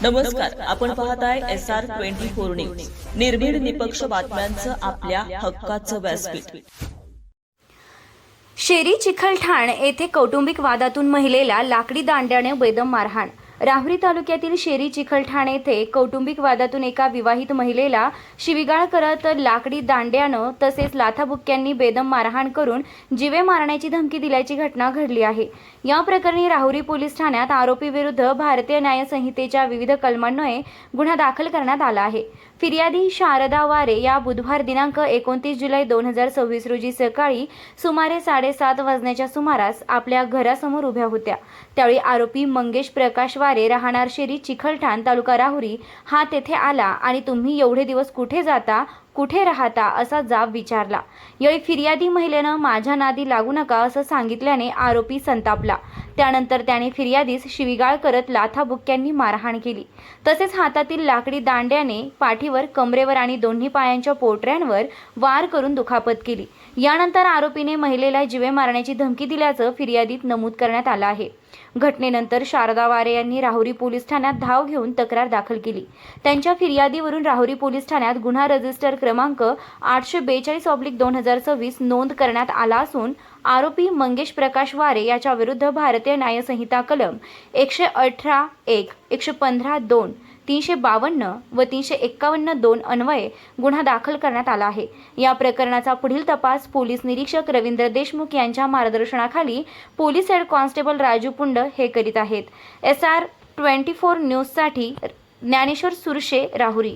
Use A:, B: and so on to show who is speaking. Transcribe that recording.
A: नमस्कार, आपण पाहताय SR24 न्यूज, निर्भीड निपक्ष बातम्यांचं आपल्या हक्काचं व्यासपीठ।
B: शेरी चिखलठाण येथे कौटुंबिक वादातून महिलेला लाकडी दांड्याने बेदम मारहाण। राहुरी तालुक्यातील शेरी चिखलठाण येथे कौटुंबिक वादातून एका विवाहित महिलेला शिवीगाळ करत लाकडी दांड्यानं तसेच लाथाबुक्क्यांनी बेदम मारहाण करून जीवे मारण्याची धमकी दिल्याची घटना घडली आहे। या प्रकरणी राहुरी पोलीस ठाण्यात आरोपी विरुद्ध भारतीय न्याय संहितेच्या विविध कलमान्वये गुन्हा दाखल करण्यात आला आहे। फिर्यादी शारदा वारे या बुधवार दिनांक 29 जुलै 2026 रोजी सकाळी सुमारे 7:30 वाजण्याच्या सुमारास आपल्या घरासमोर उभ्या होत्या। त्यावेळी आरोपी मंगेश प्रकाश वारे राहणार शेरी चिखलठाण तालुका राहुरी हा तेथे आला आणि तुम्ही एवढे दिवस कुठे जाता, कुठे राहता असा जाब विचारला। यावेळी फिर्यादी महिलेनं माझ्या नादी लागू नका असं सांगितल्याने आरोपी संतापला। त्यानंतर त्याने फिर्यादीस शिवीगाळ करत लाथाबुक्क्यांनी मारहाण केली। तसेच हातातील लाकडी दांड्याने पाठीवर, कमरेवर आणि दोन्ही पायांच्या पोटऱ्यांवर वार करून दुखापत केली। यानंतर आरोपीने महिलेला जीवे मारण्याची धमकी दिल्याचं फिर्यादीत नमूद करण्यात आलं आहे। घटनेनंतर शारदा वारे यांनी राहुरी पोलीस ठाण्यात धाव घेऊन तक्रार दाखल केली। त्यांच्या फिर्यादीवरून राहुरी पोलीस ठाण्यात गुन्हा रजिस्टर क्रमांक 842/2026 नोंद करण्यात आला असून आरोपी मंगेश प्रकाश वारे याच्या विरुद्ध भारतीय न्याय संहिता कलम 118(1), 115(2), 352 व 351(2) अन्वये गुन्हा दाखल करण्यात आला आहे। या प्रकरणाचा पुढील तपास पोलीस निरीक्षक रवींद्र देशमुख यांच्या मार्गदर्शनाखाली police head constable Raju Pund हे करीत आहेत। SR24 न्यूजसाठी ज्ञानेश्वर सुरशे, राहुरी।